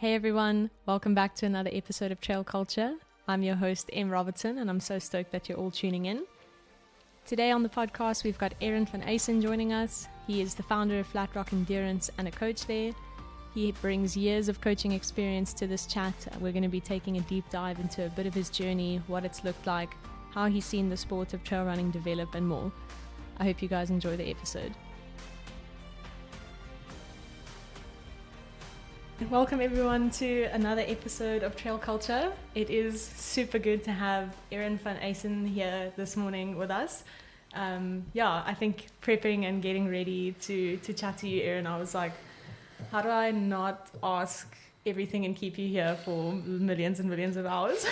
Hey everyone, welcome back to another episode of Trail Culture. I'm your host, Em Robertson, and I'm so stoked that you're all tuning in. Today on the podcast, we've got Erin van Eyssen joining us. He is the founder of Flat Rock Endurance and a coach there. He brings years of coaching experience to this chat. We're going to be taking a deep dive into a bit of his journey, what it's looked like, how he's seen the sport of trail running develop, and more. I hope you guys enjoy the episode. Welcome everyone to another episode of Trail Culture. It is super good to have Erin van Eyssen here this morning with us. I think prepping and getting ready to chat to you, Erin, I was like, how do I not ask everything and keep you here for millions and millions of hours?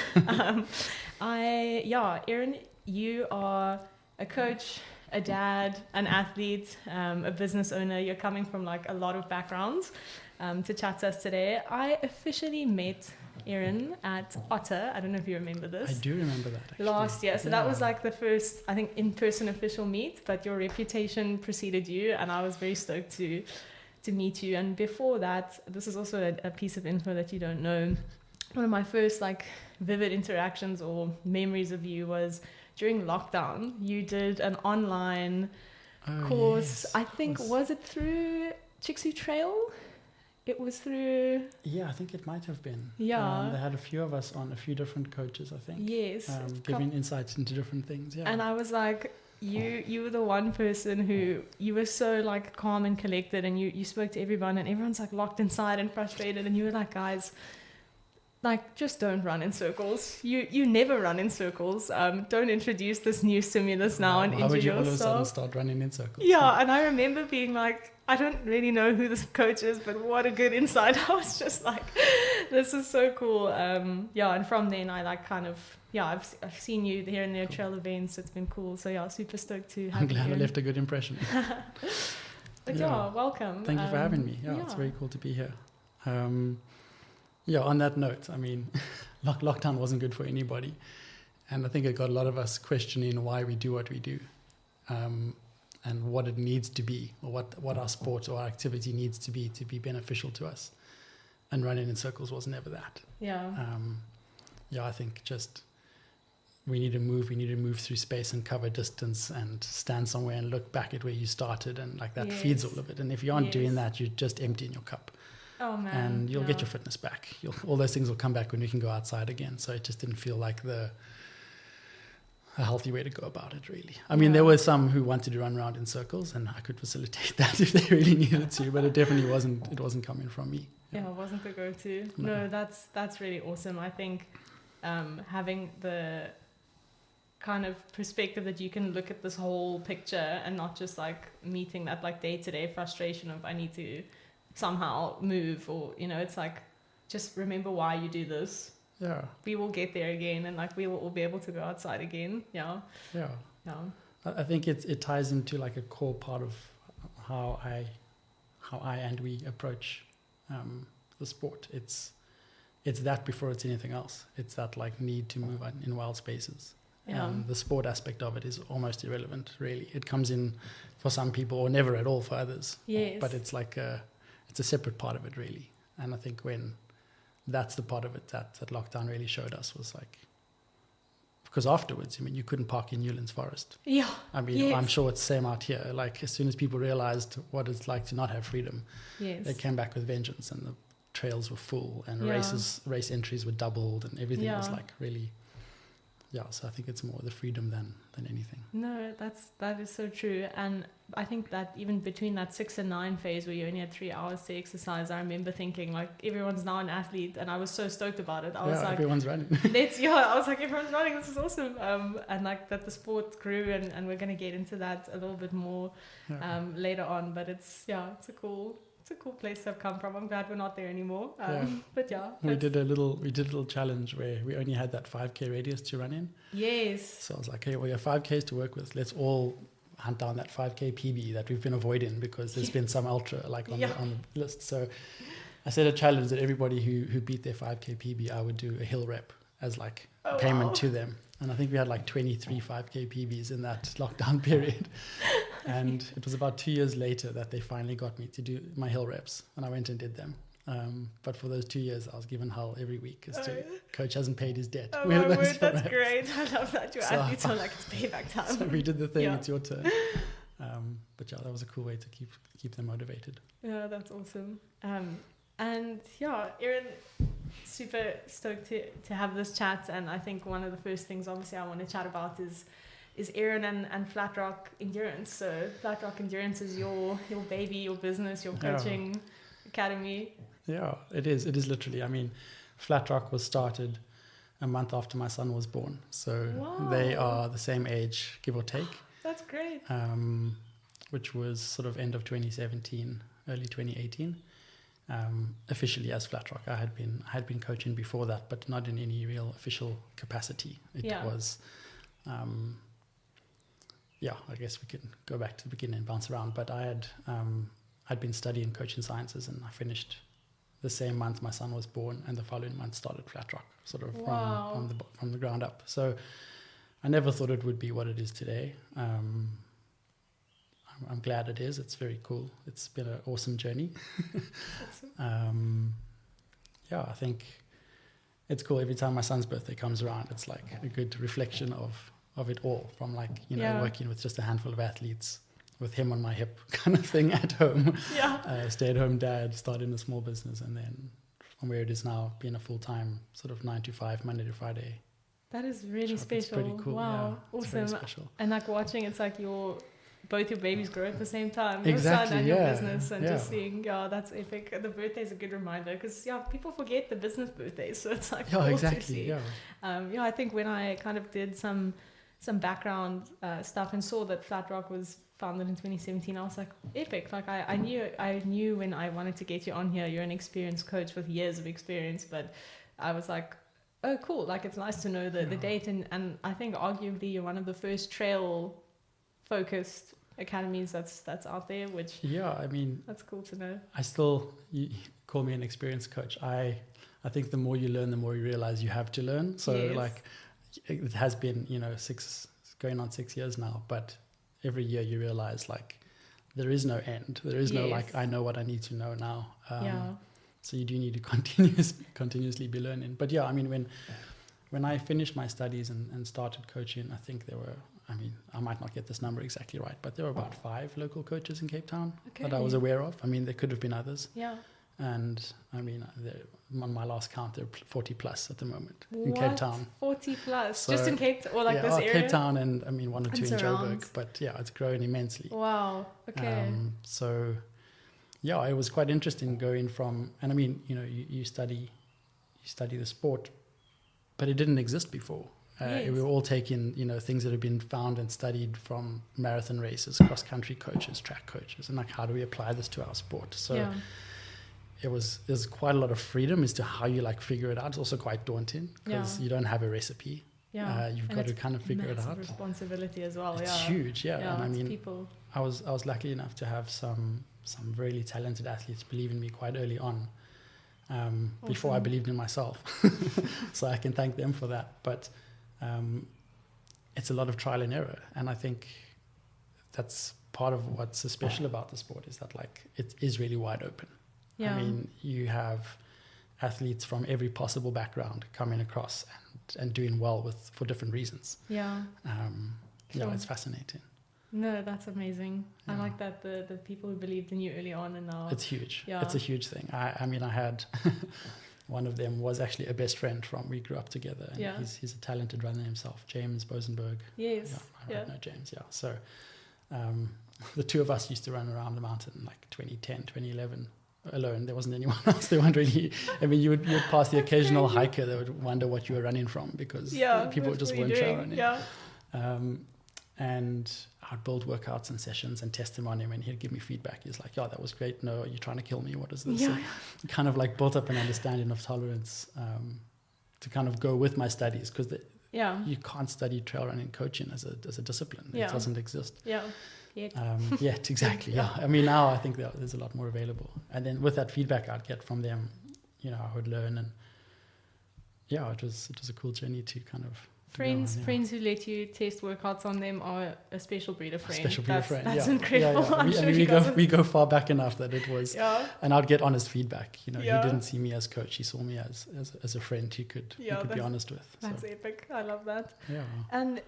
Erin, you are a coach, a dad, an athlete, a business owner. You're coming from like a lot of backgrounds. To chat to us today. I officially met Erin at Otter. I don't know if you remember this. I do remember that, actually. Last year. So that was like the first, I think, in-person official meet, but your reputation preceded you, and I was very stoked to meet you. And before that, this is also a piece of info that you don't know. One of my first like vivid interactions or memories of you was during lockdown. You did an online course. Yes. I think, was it through Chicxulub Trail? It was through... Yeah, I think it might have been. Yeah. They had a few of us on, a few different coaches, I think. Yes. Giving insights into different things, yeah. And I was like, you were the one person who, you were so like calm and collected, and you spoke to everyone, and everyone's like locked inside and frustrated, and you were like, guys, like, just don't run in circles. You never run in circles. Don't introduce this new stimulus now and injure yourself. How would you all of a sudden start running in circles? Yeah, and I remember being like, I don't really know who this coach is, but what a good insight. I was just like, this is so cool. And from then I like kind of, I've seen you here and there, trail events. It's been cool. So yeah, super stoked to have you. I'm glad I left a good impression. But welcome. Thank you for having me. Yeah, it's very cool to be here. On that note, I mean, lockdown wasn't good for anybody. And I think it got a lot of us questioning why we do what we do. And what it needs to be, or what our sport or our activity needs to be beneficial to us. And running in circles was never that. Yeah. I think just we need to move through space and cover distance and stand somewhere and look back at where you started, and like that feeds all of it. And if you aren't doing that, you're just emptying your cup. Oh man. And you'll get your fitness back. All those things will come back when we can go outside again. So it just didn't feel like a healthy way to go about it, really. I mean, there were some who wanted to run around in circles, and I could facilitate that if they really needed to, but it definitely wasn't coming from me. Yeah, it wasn't the go-to. No, that's really awesome. I think having the kind of perspective that you can look at this whole picture and not just like meeting that like day-to-day frustration of I need to somehow move, or, it's like, just remember why you do this. Yeah. We will get there again, and like we will all be able to go outside again. Yeah. Yeah. Yeah. I think it ties into like a core part of how I and we approach the sport. It's that before it's anything else. It's that like need to move in wild spaces. Yeah. The sport aspect of it is almost irrelevant, really. It comes in for some people or never at all for others. Yes. But it's like it's a separate part of it, really. And I think when that's the part of it that lockdown really showed us, was like, because afterwards, I mean, you couldn't park in Newlands Forest. Yeah. I mean, I'm sure it's the same out here. Like, as soon as people realized what it's like to not have freedom, they came back with vengeance, and the trails were full, and race entries were doubled, and everything was like really, so I think it's more the freedom than anything. No, that is so true. And I think that even between that 6 and 9 phase where you only had 3 hours to exercise, I remember thinking like, everyone's now an athlete, and I was so stoked about it. I was like, everyone's running. I was like, everyone's running, this is awesome. And like that the sport grew, and we're going to get into that a little bit more later on. But it's a cool place to have come from. I'm glad we're not there anymore. But we did a little challenge where we only had that 5K radius to run in. Yes. So I was like, hey, we have 5Ks to work with. Let's all hunt down that 5K PB that we've been avoiding, because there's been some ultra like on the list. So I set a challenge that everybody who beat their 5K PB, I would do a hill rep as like payment to them. And I think we had like 23 5K PBs in that lockdown period. And it was about 2 years later that they finally got me to do my hill reps. And I went and did them. But for those 2 years, I was given hell every week as to coach hasn't paid his debt. Oh my word, that's great. I love that. Your athletes are like, it's payback time. So we did the thing, it's your turn. But yeah, that was a cool way to keep them motivated. Yeah, that's awesome. And yeah, Erin, super stoked to have this chat. And I think one of the first things obviously I want to chat about is Erin and Flat Rock Endurance. So Flat Rock Endurance is your baby, your business, your coaching academy. Yeah, it is. It is literally. I mean, Flat Rock was started a month after my son was born. So they are the same age, give or take. That's great. Which was sort of end of 2017, early 2018. Officially as Flat Rock. I had been coaching before that, but not in any real official capacity. It was, I guess we can go back to the beginning and bounce around. But I'd been studying coaching sciences, and I finished the same month my son was born, and the following month started Flat Rock, sort of from the ground up. So I never thought it would be what it is today. I'm glad it is. It's very cool. It's been an awesome journey. Awesome. I think it's cool. Every time my son's birthday comes around, it's like a good reflection of it all, from like, working with just a handful of athletes with him on my hip kind of thing at home. Stay-at-home dad, starting a small business, and then from where it is now, being a full-time sort of 9 to 5, Monday to Friday. That is really special. It's pretty cool. Wow, yeah, awesome. It's very special. And like watching, it's like both your babies grow at the same time. Exactly, your son and your business, and just seeing, that's epic. The birthday is a good reminder, because people forget the business birthdays, so it's like exactly. I think when I kind of did some background stuff and saw that Flat Rock was founded in 2017, I was like, epic. Like I knew when I wanted to get you on here, you're an experienced coach with years of experience, but I was like, oh cool, like it's nice to know the date, and I think arguably you're one of the first trail focused academies that's out there, which I mean, that's cool to know. You call me an experienced coach. I think the more you learn, the more you realize you have to learn. So like it has been, going on 6 years now, but every year you realize like there is no end. There is no like, I know what I need to know now. So you do need to continuously be learning. But I mean, when I finished my studies and started coaching, I think there were, I might not get this number exactly right, but there were about 5 local coaches in Cape Town that I was aware of. I mean, there could have been others. And I mean, on my last count, there are 40 plus at the moment in Cape Town. 40 plus, so, just in Cape Town, or like this area? Cape Town, and I mean 1 or 2 in Joburg. But it's grown immensely. Wow. Okay. So it was quite interesting going from, and I mean, you study the sport, but it didn't exist before. We were all taking, things that have been found and studied from marathon races, cross-country coaches, track coaches, and like, how do we apply this to our sport? So there's quite a lot of freedom as to how you like figure it out. It's also quite daunting because you don't have a recipe. You've got to kind of figure it out. Responsibility as well. It's huge. And I mean, people. I was lucky enough to have some really talented athletes believe in me quite early on. Before I believed in myself. So I can thank them for that. But it's a lot of trial and error. And I think that's part of what's so special about the sport, is that like it is really wide open. I mean, you have athletes from every possible background coming across and doing well for different reasons. It's fascinating. No, that's amazing. I like that the people who believed in you early on and now. It's huge. It's a huge thing. I mean, I had one of them was actually a best friend we grew up together. And he's a talented runner himself, James Bosenberg. Yes. I know James. So the two of us used to run around the mountain like 2010, 2011 alone. There wasn't anyone else. They weren't really. I mean, you would pass the occasional hiker that would wonder what you were running from, because people just weren't trail running. And I'd build workouts and sessions and test him on him, and he'd give me feedback. He's like, that was great. No, you're trying to kill me. What is this? So kind of like built up an understanding of tolerance to kind of go with my studies, because you can't study trail running coaching as a discipline. It doesn't exist. Yet, exactly. I mean, now I think there's a lot more available. And then with that feedback I'd get from them, I would learn. And it was a cool journey to kind of Friends who let you test workouts on them are a special breed of friend. That's yeah. incredible. Yeah. I'm sure we go far back enough that it was, and I'd get honest feedback. You know, Yeah. he didn't see me as coach; he saw me as a friend he could be honest with. That's epic. I love that. Yeah. And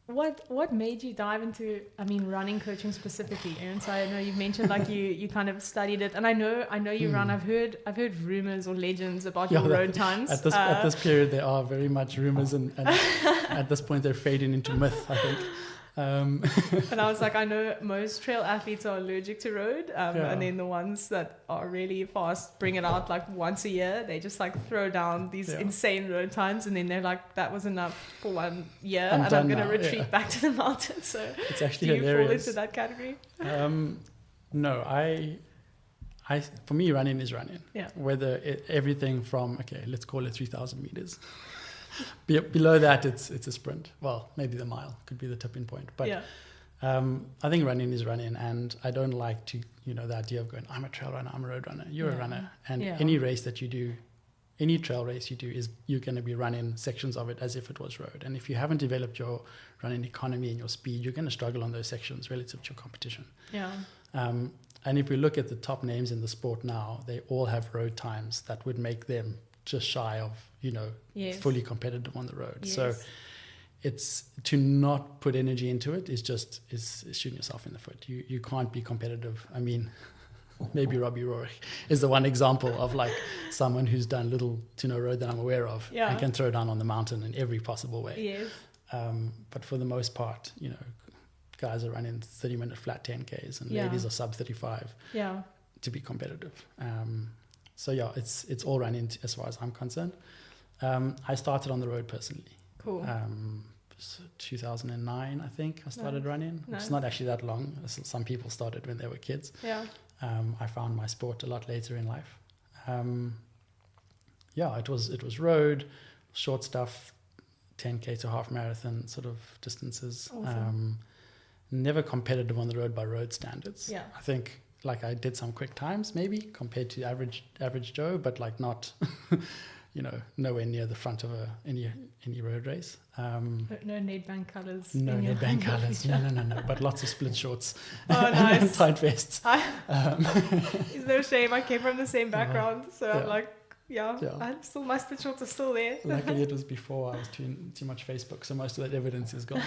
what made you dive into, running coaching specifically, Erin? So I know you've mentioned like you kind of studied it, and I know you run. I've heard rumors or legends about your road times. At this period, there are very much rumors, and at this point, they're fading into myth, I think. And I was like, I know most trail athletes are allergic to road, and then the ones that are really fast bring it out like once a year. They just like throw down these insane road times, and then they're like, that was enough for 1 year, and I'm going to retreat back to the mountains. So it's actually do you hilarious. fall into that category? No, I for me, running is running. Yeah. Whether everything from let's call it 3,000 meters. Below that, it's a sprint. Well, maybe the mile could be the tipping point. But I think running is running, and I don't like to, the idea of going, I'm a trail runner, I'm a road runner. You're a runner, and any race that you do, any trail race you do, is you're going to be running sections of it as if it was road. And if you haven't developed your running economy and your speed, you're going to struggle on those sections relative to your competition. Yeah. And if we look at the top names in the sport now, they all have road times that would make them just shy of fully competitive on the road. Yes. So it's to not put energy into it is shooting yourself in the foot. You can't be competitive. I mean, maybe Robbie Rourke is the one example of like someone who's done little to no road that I'm aware of and can throw down on the mountain in every possible way. Yes. But for the most part, guys are running 30-minute flat 10Ks and ladies are sub 35 to be competitive. So it's all running as far as I'm concerned. I started on the road personally. Cool. 2009, I think I started running. Nice. It's not actually that long. Some people started when they were kids. Yeah. I found my sport a lot later in life. It was road, short stuff, 10K to half marathon sort of distances. Awesome. Never competitive on the road by road standards. Yeah. I think like I did some quick times maybe compared to average Joe, but like not, nowhere near the front of any road race. No Nedbank colours. No Nedbank colours. No. But lots of split shorts. Oh, nice. And tight vests. It's no shame. I came from the same background, so I'm like, my split shorts are still there. Luckily, it was before I was too much Facebook, so most of that evidence is gone.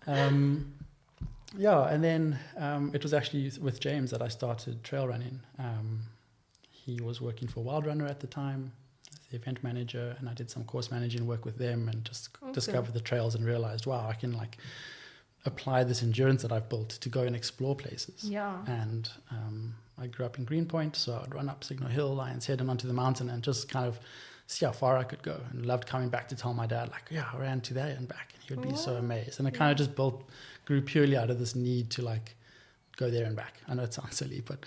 And then it was actually with James that I started trail running. He was working for Wild Runner at the time, as the event manager, and I did some course managing work with them and just discovered the trails and realized, wow, I can like apply this endurance that I've built to go and explore places. Yeah. And I grew up in Greenpoint, so I'd run up Signal Hill, Lions Head, and onto the mountain and just kind of see how far I could go, and loved coming back to tell my dad, like, I ran to there and back, and he would be so amazed. And it kind of just grew purely out of this need to like go there and back. I know it sounds silly, but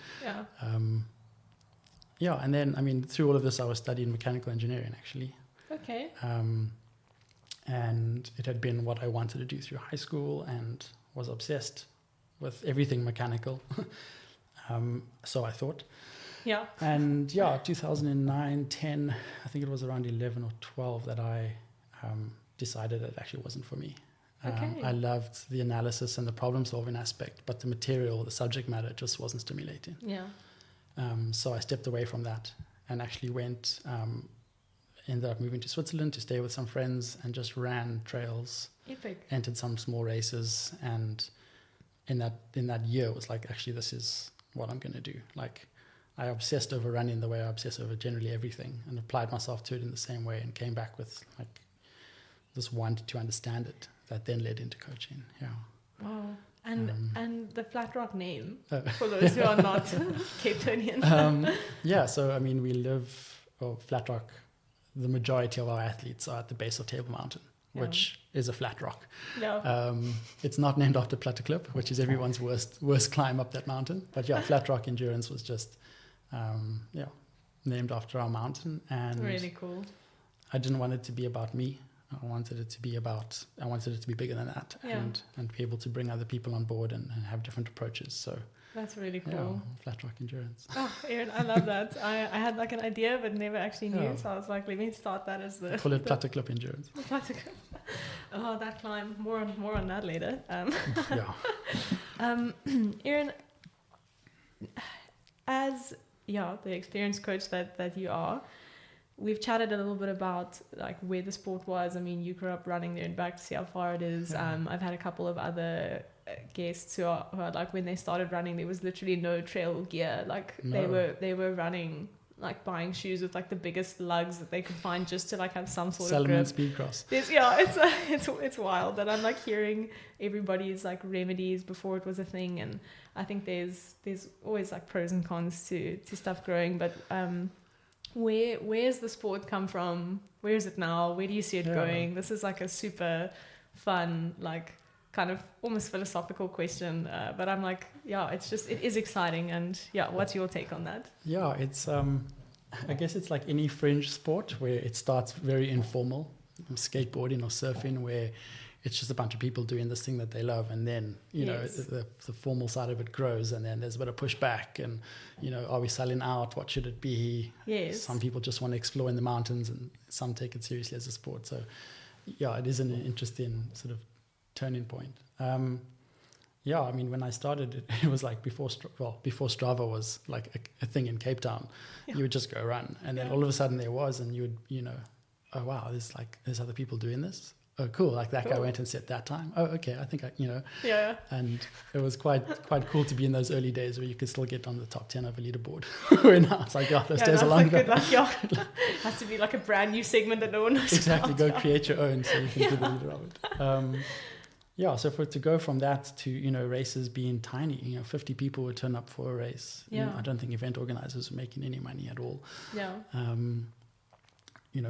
and then through all of this I was studying mechanical engineering actually. Okay. And it had been what I wanted to do through high school and was obsessed with everything mechanical. So I thought. Yeah. And 2009, 10, I think it was around 11 or 12 that I decided it actually wasn't for me. I loved the analysis and the problem solving aspect, but the material, the subject matter just wasn't stimulating. Yeah. So I stepped away from that and actually ended up moving to Switzerland to stay with some friends and just ran trails. Epic. Entered some small races, and in that year it was like, actually this is what I'm going to do. Like I obsessed over running the way I obsess over generally everything, and applied myself to it in the same way, and came back with like this want to understand it that then led into coaching. Yeah. Wow. And the Flat Rock name, for those who are not Cape Townians. So we live, Flat Rock, the majority of our athletes are at the base of Table Mountain, which is a flat rock. Yeah. It's not named after Platteklip, which is everyone's worst climb up that mountain. But Flat Rock Endurance was just, named after our mountain. And really cool. I didn't want it to be about me. I wanted it to be bigger than that, and be able to bring other people on board and have different approaches. So that's really cool. Flat rock endurance. Oh, Erin, I love that. I had like an idea, but never actually knew. So I was like, let me start that as the... Call it Platteklip endurance. Platteklip. Oh, that climb. More on that later. Erin, as the experienced coach that you are, we've chatted a little bit about like where the sport was. I mean, you grew up running there and back to see how far it is. I've had a couple of other guests who are like, when they started running, there was literally no trail gear. Like they were running, like buying shoes with like the biggest lugs that they could find just to like have some sort of grip. Speedcross. It's wild that I'm like hearing everybody's like remedies before it was a thing, and I think there's always like pros and cons to stuff growing, but where's the sport come from? Where is it now? Where do you see it going? This is like a super fun, like kind of almost philosophical question, but I'm like, it is exciting. And what's your take on that? It's I guess it's like any fringe sport where it starts very informal, skateboarding or surfing, where it's just a bunch of people doing this thing that they love, and then the formal side of it grows, and then there's a bit of pushback, and are we selling out? What should it be? Yes. Some people just want to explore in the mountains, and some take it seriously as a sport. So it is an interesting sort of turning point. I mean, when I started, it was like before Strava was like a thing in Cape Town. You would just go run, and then all of a sudden there was, and you would, oh wow, there's other people doing this. Oh, cool! Like that guy went and set that time. Oh, okay. I think And it was quite cool to be in those early days where you could still get on the top 10 of a leaderboard. Where now it's like, those days are long ago. Good luck, has to be like a brand new segment that no one knows. Exactly. Go create your own so you can be the leader of it. So for it to go from that to races being tiny, 50 people would turn up for a race. I don't think event organizers were making any money at all.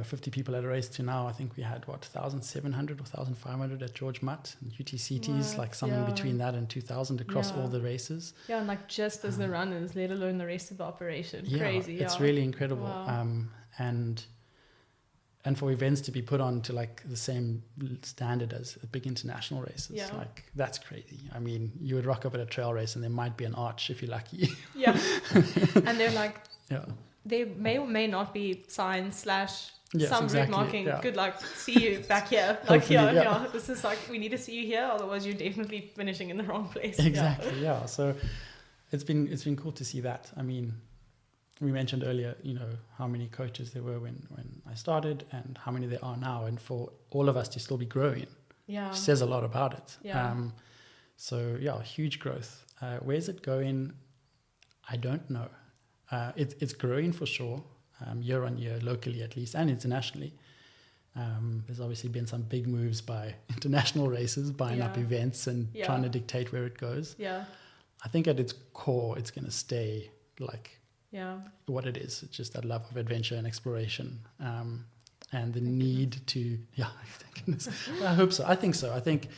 50 people at a race to now, I think we had 1,700 or 1,500 at George Mutt and UTCTs, like something between that and 2,000 across all the races. And like just as the runners, let alone the rest of the operation. Crazy. It's really incredible. Wow. And for events to be put on to like the same standard as big international races, like that's crazy. I mean, you would rock up at a trail race and there might be an arch if you're lucky. And they're like, they may or may not be signs / some route marking. Good luck. See you back here. Like this is like, we need to see you here, otherwise you're definitely finishing in the wrong place. Exactly. So it's been cool to see that. I mean, we mentioned earlier, how many coaches there were when I started and how many there are now, and for all of us to still be growing says a lot about it. Huge growth. Where's it going? I don't know. It's growing for sure, year on year, locally at least, and internationally. There's obviously been some big moves by international races, buying up events and trying to dictate where it goes. I think at its core, it's going to stay like what it is. It's just that love of adventure and exploration, and the need to, I hope so. I think so. I think,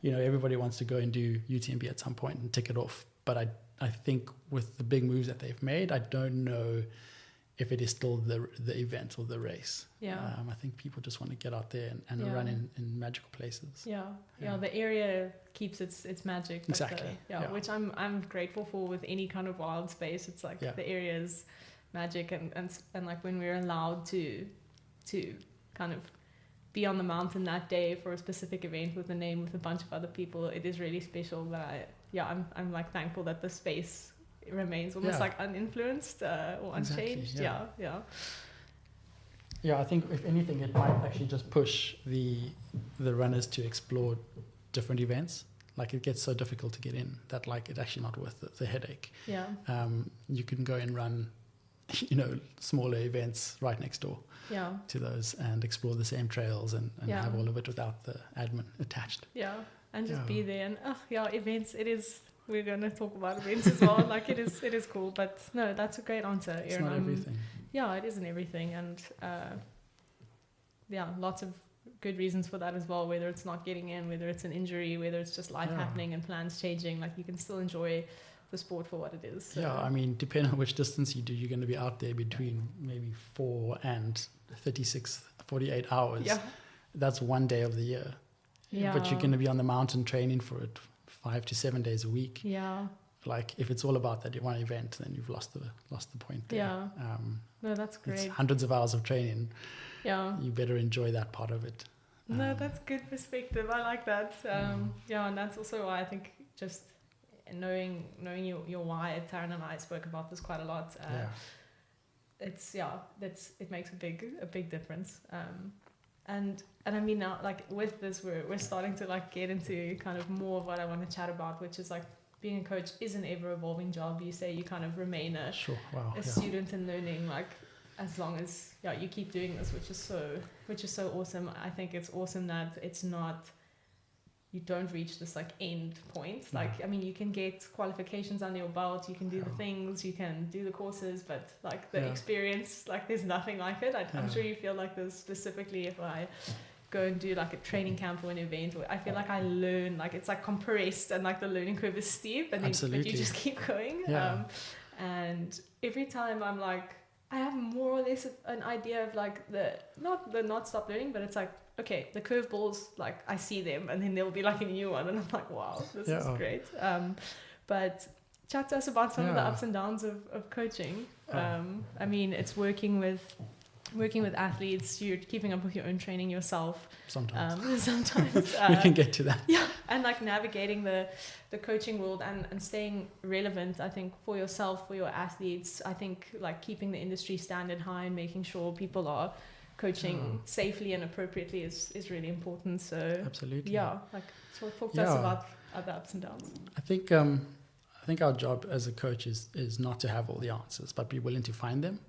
everybody wants to go and do UTMB at some point and tick it off. But I think with the big moves that they've made, I don't know if it is still the event or the race. I think people just want to get out there and run in magical places. The area keeps its magic. Exactly. Which I'm grateful for with any kind of wild space. It's like the area's magic, and like when we're allowed to kind of be on the mountain that day for a specific event with a name with a bunch of other people, it is really special. But I'm like thankful that the space remains almost like uninfluenced or unchanged. Exactly, I think if anything, it might actually just push the runners to explore different events. Like it gets so difficult to get in that like it's actually not worth the headache. You can go and run smaller events right next door to those and explore the same trails and have all of it without the admin attached. And just be there. And events, it is, we're going to talk about events as well. Like it is cool, but no, that's a great answer, Erin. It's not everything. It isn't everything. And lots of good reasons for that as well, whether it's not getting in, whether it's an injury, whether it's just life happening and plans changing. Like you can still enjoy the sport for what it is. So. I mean, depending on which distance you do, you're going to be out there between maybe 4 and 48 hours. that's one day of the year. Yeah. But you're going to be on the mountain training for it 5 to 7 days a week. Yeah. Like if it's all about that one event, then you've lost the point there. Yeah. No, that's great. It's hundreds of hours of training. Yeah. You better enjoy that part of it. No, that's good perspective. I like that. Yeah, and that's also why I think just knowing your why. Taryn and I spoke about this quite a lot. It makes a big difference. And I mean now, like with this, we're starting to like get into kind of more of what I want to chat about, which is like being a coach is an ever evolving job. You say you kind of remain a student in learning, like as long as you keep doing this, which is so awesome. I think it's awesome that it's not, you don't reach this like end point. Like, I mean, you can get qualifications under your belt, you can do the things, you can do the courses, but like the experience, like there's nothing like it. I'm sure you feel like this specifically if I go and do like a training camp or an event, or I feel like I learn, like it's like compressed and like the learning curve is steep, and then but you just keep going. And every time I'm like, I have more or less an idea of like not stop learning, but it's like, okay, the curveballs, like I see them, and then there'll be like a new one, and I'm like, wow, this is great. But chat to us about some of the ups and downs of coaching. I mean, it's working with athletes, you're keeping up with your own training yourself. Sometimes. We can get to that. Yeah, and like navigating the coaching world and staying relevant, I think, for yourself, for your athletes. I think like keeping the industry standard high and making sure people are coaching safely and appropriately is really important. So absolutely. Yeah, like so talk to us about the ups and downs. I think our job as a coach is not to have all the answers, but be willing to find them.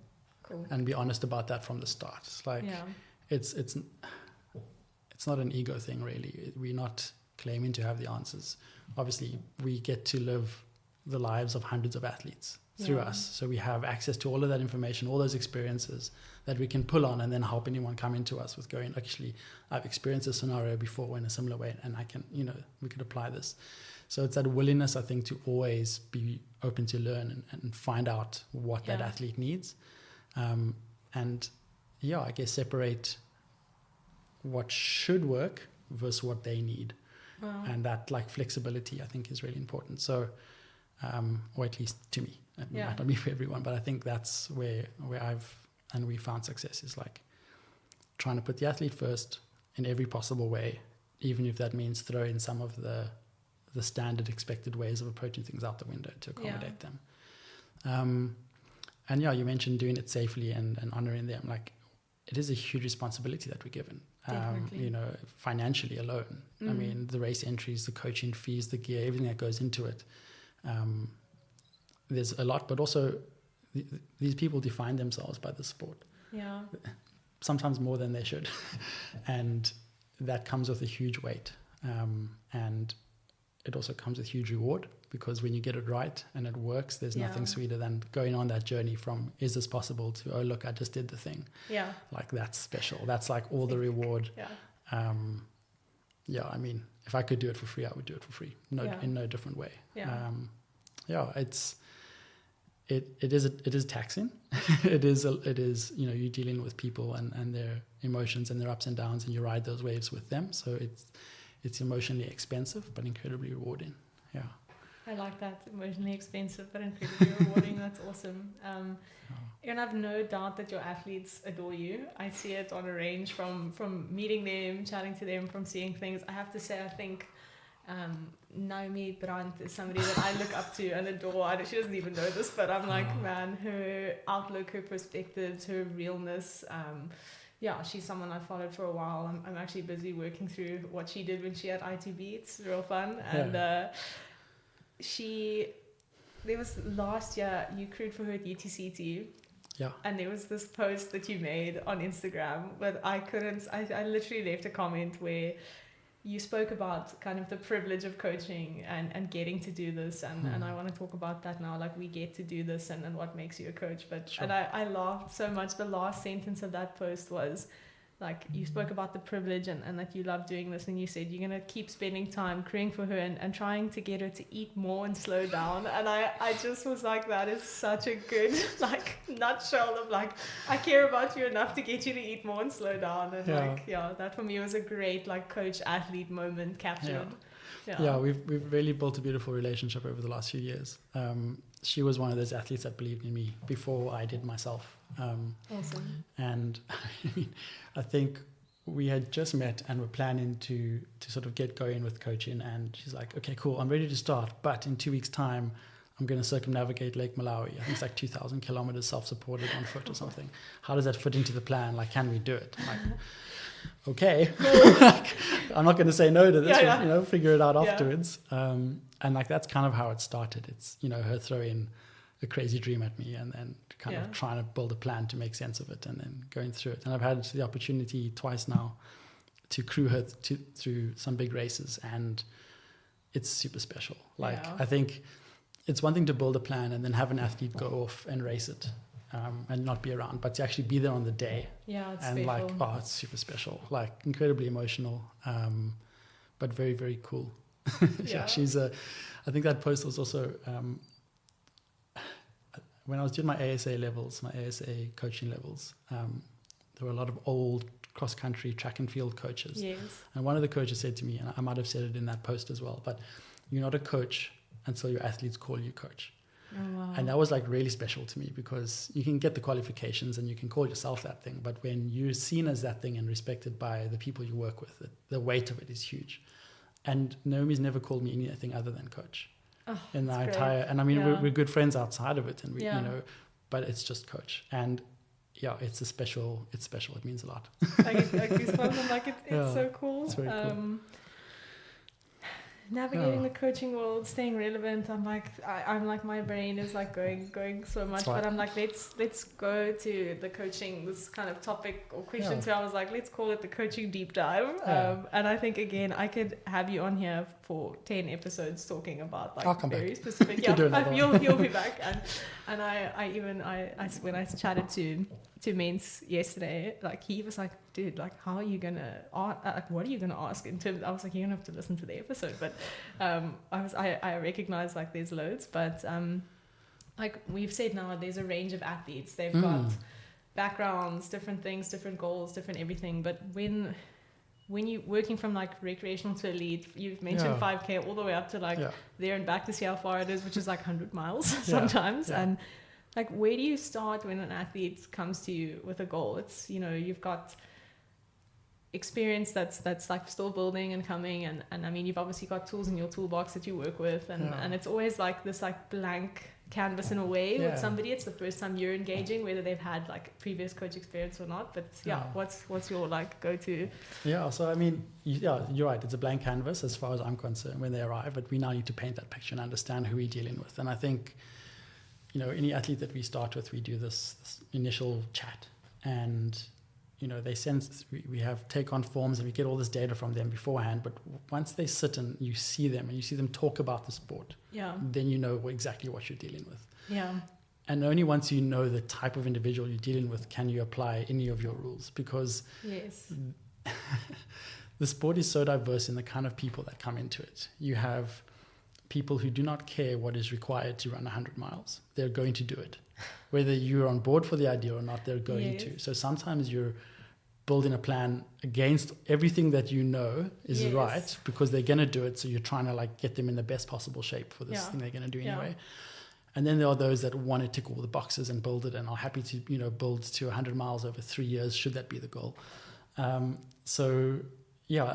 Cool. And be honest about that from the start. It's like it's not an ego thing really. We're not claiming to have the answers. Obviously, we get to live the lives of hundreds of athletes through us. So we have access to all of that information, all those experiences that we can pull on and then help anyone come into us with going, actually, I've experienced a scenario before in a similar way and I can, we could apply this. So it's that willingness, I think, to always be open to learn and find out what that athlete needs. I guess separate what should work versus what they need. Wow. And that like flexibility, I think, is really important. So, or at least to me, it might not be for everyone, but I think that's where we found success is like trying to put the athlete first in every possible way, even if that means throw in some of the standard expected ways of approaching things out the window to accommodate them. And you mentioned doing it safely and honoring them. Like, it is a huge responsibility that we're given, financially alone. I mean, the race entries, the coaching fees, the gear, everything that goes into it. There's a lot, but also these people define themselves by the sport. Yeah. Sometimes more than they should. And that comes with a huge weight. And it also comes with huge reward, because when you get it right and it works, there's nothing sweeter than going on that journey from, is this possible, to, oh, look, I just did the thing. Yeah. Like, that's special. That's like all the reward. Yeah. I mean, if I could do it for free, I would do it for free. In no different way. Yeah. It is taxing. it is, you're dealing with people and their emotions and their ups and downs, and you ride those waves with them. So it's emotionally expensive, but incredibly rewarding. Yeah. I like that. Emotionally expensive, but incredibly rewarding. That's awesome. And I've no doubt that your athletes adore you. I see it on a range from meeting them, chatting to them, from seeing things. I have to say, I think Naomi Brandt is somebody that I look up to and adore. She doesn't even know this, but I'm like, man, her outlook, her perspectives, her realness. She's someone I followed for a while. I'm actually busy working through what she did when she had ITB. It's real fun. And there was last year, you crewed for her at UTCT. Yeah. And there was this post that you made on Instagram, but I literally left a comment where you spoke about kind of the privilege of coaching and getting to do this. And I want to talk about that now. Like, we get to do this and what makes you a coach. But and I laughed so much. The last sentence of that post was, like you spoke about the privilege and that you love doing this, and you said you're going to keep spending time caring for her and trying to get her to eat more and slow down. And I just was like, that is such a good like nutshell of like, I care about you enough to get you to eat more and slow down. And that for me was a great like coach athlete moment captured. We've really built a beautiful relationship over the last few years. She was one of those athletes that believed in me before I did myself. Awesome. And I think we had just met and were planning to sort of get going with coaching. And she's like, okay, cool, I'm ready to start. But in 2 weeks' time, I'm going to circumnavigate Lake Malawi. I think it's like 2,000 kilometers self-supported on foot or something. How does that fit into the plan? Like, can we do it? I'm like, okay. I'm not going to say no to this, figure it out afterwards. And like, that's kind of how it started. It's, her throwing a crazy dream at me and then kind of trying to build a plan to make sense of it and then going through it. And I've had the opportunity twice now to crew her through some big races, and it's super special. Like, I think it's one thing to build a plan and then have an athlete go off and race it. And not be around, but to actually be there on the day. Yeah, it's and special. like, it's super special, like incredibly emotional, but very, very cool. I think that post was also, when I was doing my ASA coaching levels, there were a lot of old cross-country track and field coaches. Yes. And one of the coaches said to me, and I might have said it in that post as well, but you're not a coach until your athletes call you coach. Oh, wow. And that was like really special to me, because you can get the qualifications and you can call yourself that thing, but when you're seen as that thing and respected by the people you work with, the weight of it is huge. And Naomi's never called me anything other than coach in the entire. And I mean, we're good friends outside of it, and we, but it's just coach. And it's special. It means a lot. I get goosebumps. I'm like, it's so cool. It's very cool. Navigating the coaching world, staying relevant. I'm like my brain is like going so much, but I'm like, let's go to the coaching, this kind of topic or questions where I was like, let's call it the coaching deep dive. And I think again, I could have you on here for 10 episodes talking about like very specific. You'll be back. And I when I chatted to Mens yesterday, like he was like, dude, like how are you gonna what are you gonna ask in terms? I was like, you're gonna have to listen to the episode, but I recognize like there's loads, but like we've said now, there's a range of athletes. They've got backgrounds, different things, different goals, different everything. But when you're working from like recreational to elite, you've mentioned 5K all the way up to like there and back to see how far it is, which is like 100 miles sometimes. And like, where do you start when an athlete comes to you with a goal? It's, you've got experience that's like still building and coming, and I mean, you've obviously got tools in your toolbox that you work with, and it's always like this like blank canvas in a way with somebody. It's the first time you're engaging, whether they've had like previous coach experience or not. But what's your like go-to? So I mean, you're right, it's a blank canvas as far as I'm concerned when they arrive, but we now need to paint that picture and understand who we're dealing with. And I think any athlete that we start with, we do this initial chat, and they sense we have take on forms and we get all this data from them beforehand, but once they sit and you see them talk about the sport, then you know exactly what you're dealing with. And only once you know the type of individual you're dealing with can you apply any of your rules, because the sport is so diverse in the kind of people that come into it. You have people who do not care what is required to run 100 miles. They're going to do it. Whether you're on board for the idea or not, they're going to. So sometimes you're building a plan against everything that is right, because they're going to do it. So you're trying to like get them in the best possible shape for this thing they're going to do anyway. And then there are those that want to tick all the boxes and build it and are happy to, build to 100 miles over 3 years, should that be the goal. I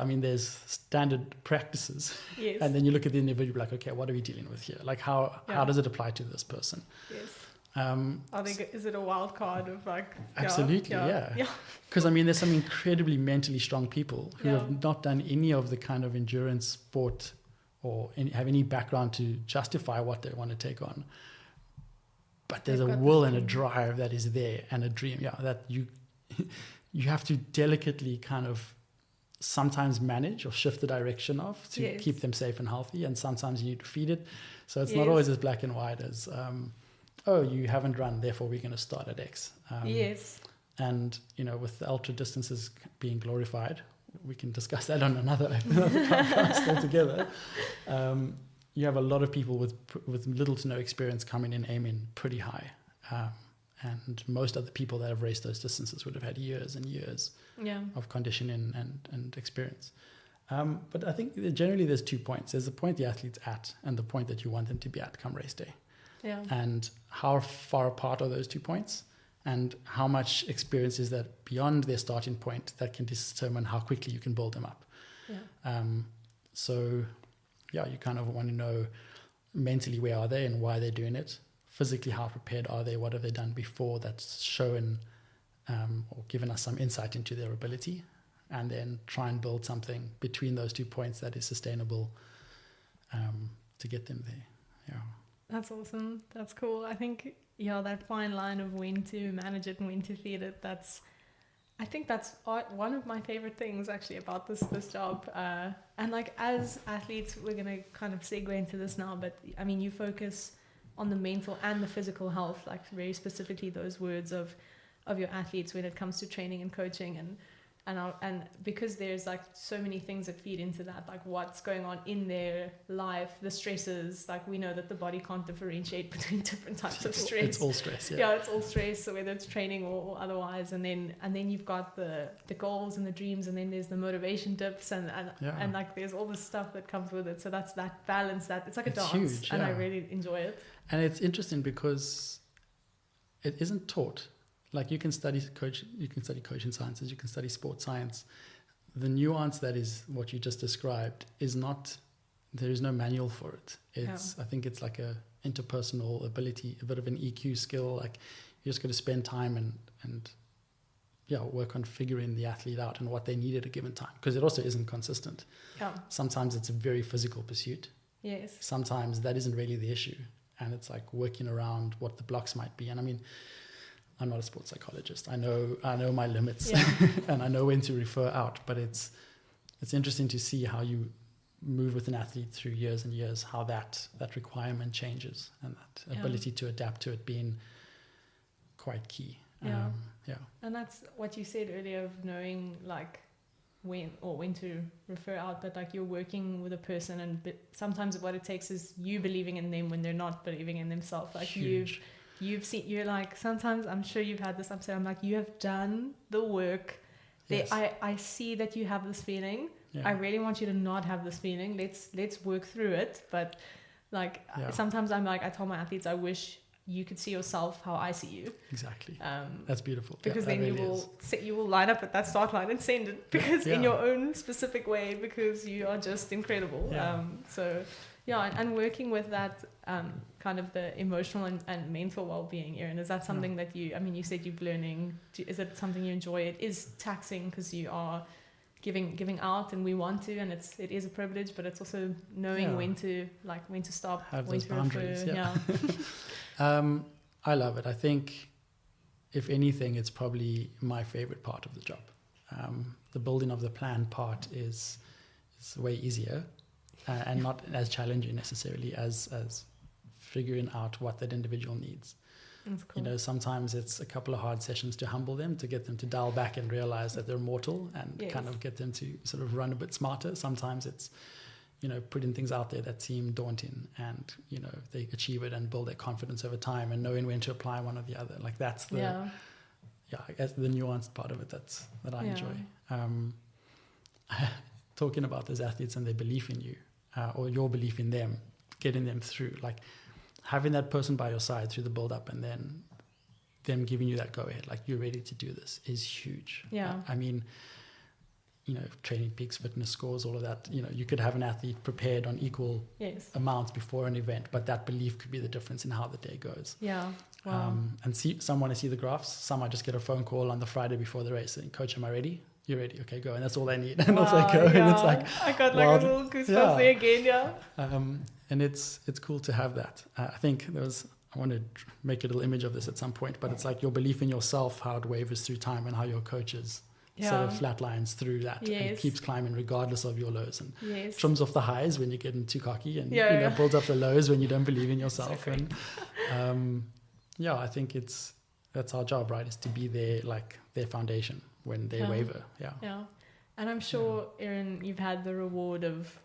mean, there's standard practices, and then you look at the individual, like, okay, what are we dealing with here? Like, how does it apply to this person? I think, is it a wild card of like... Absolutely, Because, I mean, there's some incredibly mentally strong people who have not done any of the kind of endurance sport or have any background to justify what they want to take on. But there's a will and a drive that is there, and a dream, that you have to delicately kind of sometimes manage or shift the direction of to keep them safe and healthy, and sometimes you need to feed it. So it's not always as black and white as you haven't run, therefore we're going to start at X. And, with the ultra distances being glorified, we can discuss that on another podcast altogether. You have a lot of people with little to no experience coming in aiming pretty high. And most of the people that have raced those distances would have had years and years of conditioning and experience. But I think generally there's 2 points. There's the point the athlete's at and the point that you want them to be at come race day. Yeah. And how far apart are those 2 points? And how much experience is that beyond their starting point that can determine how quickly you can build them up? Yeah. You kind of want to know mentally where are they and why they're doing it. Physically, how prepared are they? What have they done before that's shown or given us some insight into their ability? And then try and build something between those 2 points that is sustainable to get them there. Yeah. That's awesome. That's cool. I think, that fine line of when to manage it and when to feed it, I think that's one of my favorite things actually about this job. And like as athletes, we're going to kind of segue into this now, but I mean, you focus on the mental and the physical health, like very specifically those words of your athletes when it comes to training and coaching and because there's like so many things that feed into that, like what's going on in their life, the stresses, like we know that the body can't differentiate between different types of stress. It's all stress, yeah. Yeah, it's all stress, so whether it's training or otherwise, and then you've got the goals and the dreams, and then there's the motivation dips and like there's all the stuff that comes with it. So that's that balance, that it's like a dance, huge, and I really enjoy it. And it's interesting because it isn't taught. Like you can study coaching sciences, you can study sports science. The nuance that is what you just described is not, there is no manual for it. I think it's like a interpersonal ability, a bit of an EQ skill. Like you just got to spend time and work on figuring the athlete out and what they need at a given time. Because it also isn't consistent. Yeah. Sometimes it's a very physical pursuit. Yes. Sometimes that isn't really the issue. And it's like working around what the blocks might be. And I mean, I'm not a sports psychologist. I know my limits and I know when to refer out, but it's interesting to see how you move with an athlete through years and years, how that requirement changes and that ability to adapt to it being quite key. Yeah. And that's what you said earlier of knowing like when to refer out, but like you're working with a person and sometimes what it takes is you believing in them when they're not believing in themselves. Like huge. You've seen, you're like, sometimes I'm sure you've had this upset. I'm like, you have done the work. Yes. I see that you have this feeling. Yeah. I really want you to not have this feeling. Let's work through it. But like sometimes I'm like, I tell my athletes, I wish you could see yourself how I see you. Exactly. That's beautiful. Because then really you will line up at that start line and send it because in your own specific way, because you are just incredible. Yeah. And working with that kind of the emotional and mental well-being, Erin, is that something that you said you're learning? Is it something you enjoy? It is taxing because you are giving out and we want to, and it is a privilege, but it's also knowing when to stop, have when those to boundaries. refer. I love it. I think if anything, it's probably my favorite part of the job. The building of the plan part is way easier. And not as challenging necessarily as figuring out what that individual needs. That's cool. Sometimes it's a couple of hard sessions to humble them, to get them to dial back and realize that they're mortal and kind of get them to sort of run a bit smarter. Sometimes it's, putting things out there that seem daunting and, they achieve it and build their confidence over time and knowing when to apply one or the other. Like that's the nuanced part of it that I enjoy. Talking about those athletes and their belief in you or your belief in them, getting them through, like having that person by your side through the build up and then them giving you that go ahead, like you're ready to do this, is huge. Yeah. Training peaks, fitness scores, all of that, you could have an athlete prepared on equal amounts before an event, but that belief could be the difference in how the day goes. Yeah. Wow. And some want to see the graphs. Some might just get a phone call on the Friday before the race saying, "Coach, am I ready?" You're ready. Okay, go. And that's all they need. And off they go. And it's like, I got like a little goosebumps there again. Yeah. And it's cool to have that. I think I want to make a little image of this at some point, but it's like your belief in yourself, how it wavers through time and how your coaches sort of flatlines through that and keeps climbing regardless of your lows and trims off the highs when you're getting too cocky and builds up the lows when you don't believe in yourself. So and I think it's that's our job, right? Is to be their foundation when they waver. Yeah. And I'm sure, Erin, you've had the reward of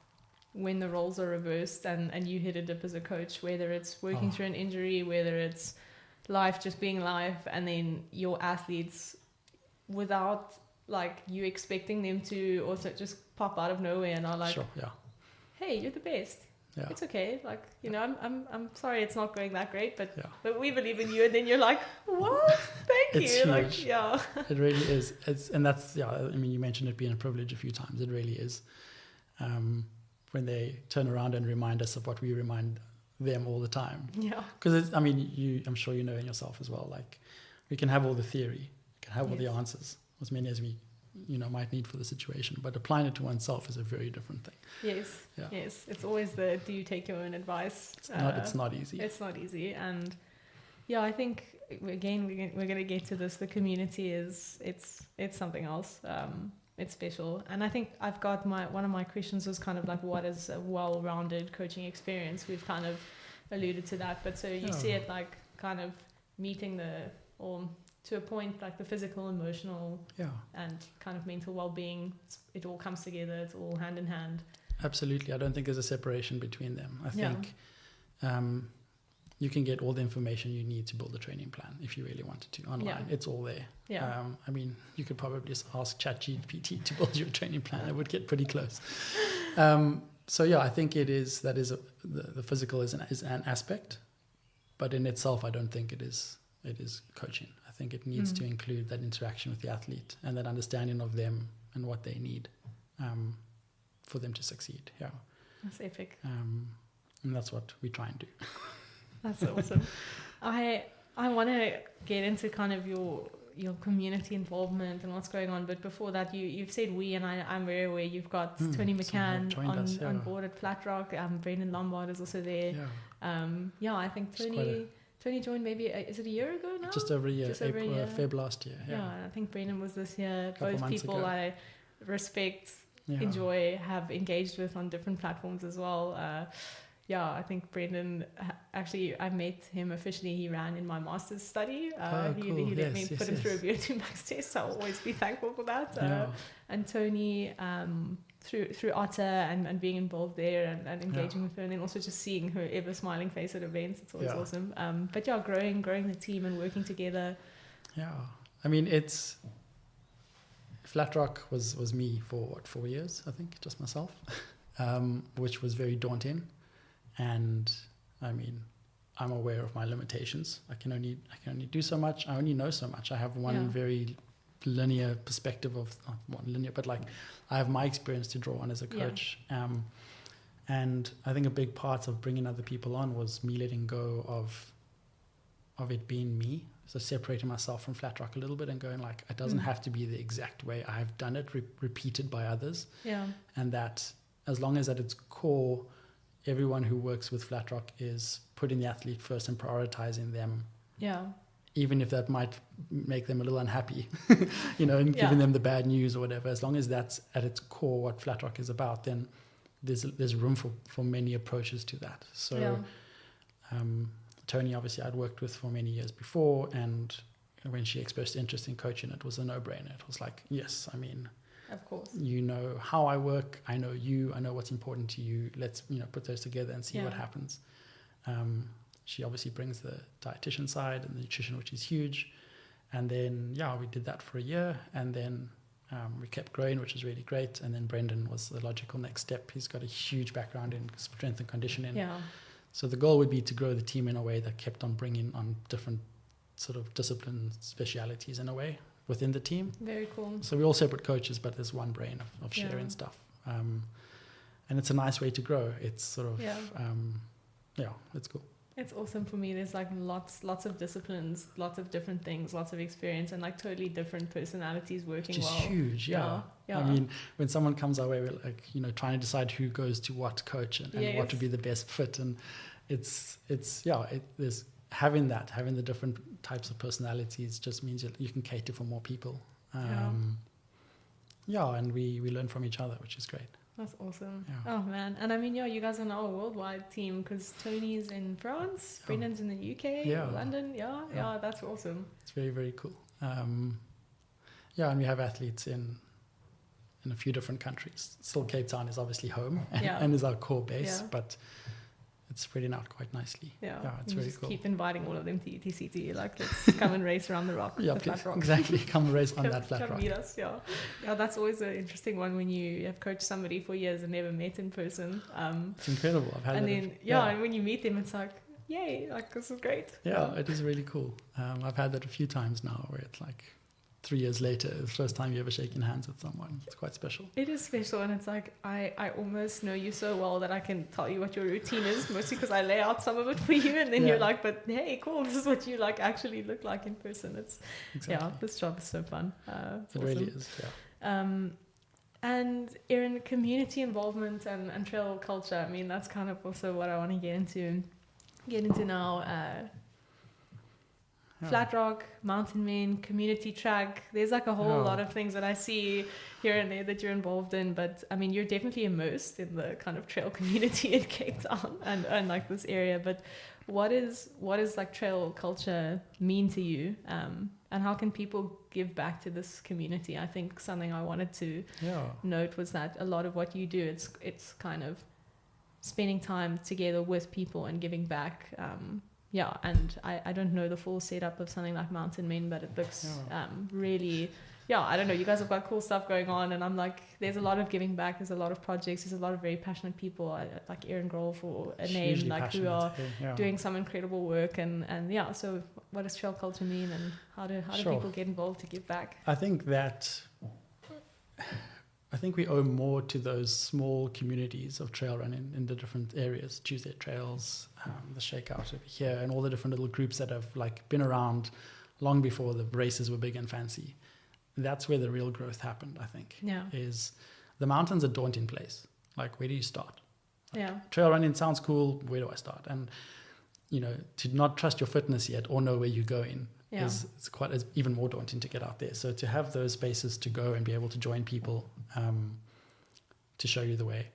when the roles are reversed and you hit a dip as a coach, whether it's working through an injury, whether it's life just being life, and then your athletes, without like you expecting them to also just pop out of nowhere and are like, hey, you're the best. Yeah. It's okay. Like, you know, I'm sorry it's not going that great, but we believe in you. And then you're like, what? Thank you. Huge. Like, It really is. And that's, I mean, you mentioned it being a privilege a few times. It really is. When they turn around and remind us of what we remind them all the time. Yeah. Because, I mean, I'm sure you know in yourself as well, like we can have all the theory, we can have all the answers, as many as we might need for the situation, but applying it to oneself is a very different thing. Yes. It's always do you take your own advice? It's not easy. It's not easy. And I think again we're going to get to this. The community it's something else. It's special. And I think I've got one of my questions was kind of like, what is a well-rounded coaching experience? We've kind of alluded to that, but so you see it like kind of meeting to a point, like the physical, emotional, and kind of mental well-being. It all comes together. It's all hand in hand. Absolutely. I don't think there's a separation between them. I think you can get all the information you need to build a training plan if you really wanted to online. Yeah. It's all there. Yeah. I mean, you could probably just ask ChatGPT to build your training plan. It would get pretty close. So yeah, I think the physical is an aspect, but in itself, I don't think it is coaching. I think it needs to include that interaction with the athlete and that understanding of them and what they need for them to succeed. Yeah, that's epic. And that's what we try and do. That's awesome. I want to get into kind of your community involvement and what's going on, but before that, you've said and I'm very aware you've got Tony McCann on board at Flat Rock. Brendan Lombard is also there. Yeah. I think Tony joined maybe, is it a year ago now? Just over a year, Feb last year. Yeah, I think Brendan was this year. Both people ago. I respect, enjoy, have engaged with on different platforms as well. I think Brendan, actually, I met him officially. He ran in my master's study. He let me put him through a VO2 max test, so I'll always be thankful for that. And Tony, through Otter and being involved there and engaging with her, and then also just seeing her ever smiling face at events, it's always awesome. But growing the team and working together. Yeah, I mean, Flat Rock was me for 4 years, I think, just myself, which was very daunting. And I mean, I'm aware of my limitations. I can only do so much. I only know so much. I have one very linear perspective of but like I have my experience to draw on as a coach. And I think a big part of bringing other people on was me letting go of it being me. So separating myself from Flat Rock a little bit and going like, it doesn't have to be the exact way I have done it, repeated by others. Yeah. And that as long as at its core, everyone who works with Flat Rock is putting the athlete first and prioritizing them. Yeah. Even if that might make them a little unhappy, and giving them the bad news or whatever. As long as that's at its core what Flat Rock is about, then there's room for many approaches to that. So Tony, obviously, I'd worked with for many years before, and when she expressed interest in coaching, it was a no-brainer. It was like, yes, I mean, of course, you know how I work, I know you, I know what's important to you. Let's put those together and see what happens. She obviously brings the dietitian side and the nutrition, which is huge. And then we did that for a year, and then we kept growing, which was really great. And then Brendan was the logical next step. He's got a huge background in strength and conditioning. Yeah. So the goal would be to grow the team in a way that kept on bringing on different sort of discipline specialities in a way within the team. Very cool. So we're all separate coaches, but there's one brain of sharing stuff. And it's a nice way to grow. It's sort of, it's cool. It's awesome for me. There's like lots of disciplines, lots of different things, lots of experience, and like totally different personalities working well. Which is huge, yeah. I mean, when someone comes our way, we're like, trying to decide who goes to what coach and what would be the best fit. And there's having the different types of personalities just means you can cater for more people. And we learn from each other, which is great. That's awesome. Yeah. Oh man. And I mean, yeah, you guys are now a worldwide team because Tony's in France, Brendan's in the UK, London. Yeah, that's awesome. It's very, very cool. And we have athletes in a few different countries. Still, Cape Town is obviously home and is our core base, but it's spreading out quite nicely. Yeah, it's really cool. Keep inviting all of them to ETCT. Like, let's come and race around the rock. The flat rock. Exactly. Come and race on that flat rock. Come meet us. Yeah. That's always an interesting one when you have coached somebody for years and never met in person. It's incredible. I've had and then and when you meet them, it's like, yay! Like, this is great. Yeah, it is really cool. I've had that a few times now, where it's like 3 years later, the first time you ever shaking hands with someone. It's quite special. It is special, and it's like I almost know you so well that I can tell you what your routine is, mostly because I lay out some of it for you, and then you're like, but hey, cool, this is what you like actually look like in person. It's this job is so fun. It awesome. Really is. And Erin, community involvement and trail culture, I mean, that's kind of also what I want to get into now. Flat rock, mountain men, community track. There's like a whole lot of things that I see here and there that you're involved in. But I mean, you're definitely immersed in the kind of trail community in Cape Town and like this area. But what is like trail culture mean to you? And how can people give back to this community? I think something I wanted to note was that a lot of what you do, it's kind of spending time together with people and giving back. And I don't know the full setup of something like Mountain Men, but it looks really, I don't know, you guys have got cool stuff going on, and I'm like, there's a lot of giving back, there's a lot of projects, there's a lot of very passionate people, like Erin Grohl for a name, like who are doing some incredible work, and so what does trail culture mean, and how do people get involved to give back? I think we owe more to those small communities of trail running in the different areas, Tuesday Trails, the Shakeout over here, and all the different little groups that have like been around long before the races were big and fancy. That's where the real growth happened, I think. Is the mountain's a daunting place. Like, where do you start? Trail running sounds cool. Where do I start? And, to not trust your fitness yet or know where you're going is even more daunting to get out there. So to have those spaces to go and be able to join people to show you the way,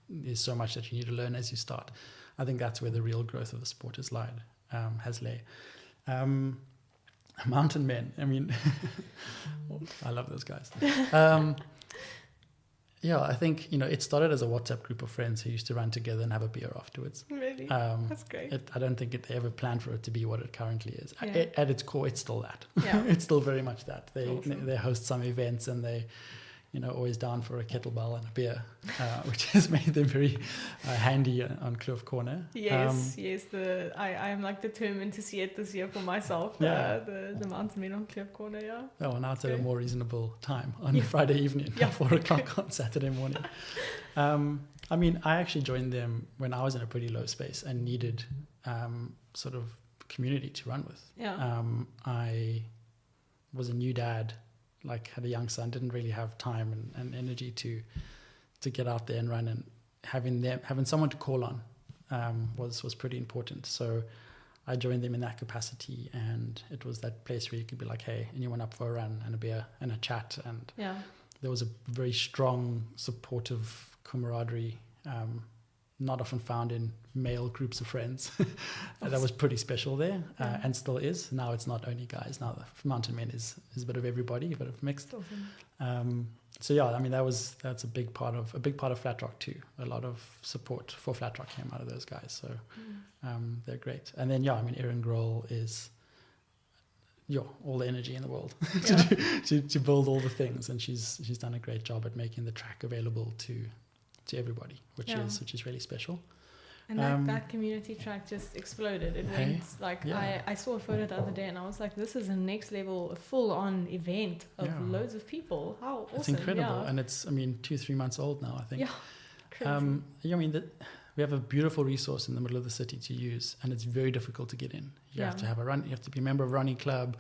there's so much that you need to learn as you start. I think that's where the real growth of the sport has lay. Mountain men, I mean, I love those guys. I think, it started as a WhatsApp group of friends who used to run together and have a beer afterwards. Really? That's great. I don't think they ever planned for it to be what it currently is. At its core, it's still that. It's still very much that. They host some events, and they, always down for a kettlebell and a beer, which has made them very handy on Kloof Corner. Yes. I am like determined to see it this year for myself. The Mountain Men on Kloof Corner. Now it's at a more reasonable time on Friday evening, 4 o'clock on Saturday morning. I mean, I actually joined them when I was in a pretty low space and needed sort of community to run with. I was a new dad. Like, had a young son, didn't really have time and energy to get out there and run, and having someone to call on was pretty important. So I joined them in that capacity, and it was that place where you could be like, hey, anyone up for a run and a beer and a chat, and there was a very strong, supportive camaraderie, not often found in male groups of friends. That was pretty special there, and still is. Now it's not only guys. Now the Mountain Men is a bit of everybody, a bit of mixed. Awesome. I mean, that's a big part of Flat Rock too. A lot of support for Flat Rock came out of those guys. So they're great. And then I mean, Erin Grohl is all the energy in the world to build all the things, and she's done a great job at making the track available to everybody, which is really special. And that community track just exploded. It went like, I saw a photo the other day, and I was like, this is a next level, a full-on event of loads of people. How awesome. It's incredible. And it's, 2-3 months old now, I think. Crazy. We have a beautiful resource in the middle of the city to use, and it's very difficult to get in. You have to have you have to be a member of a running club,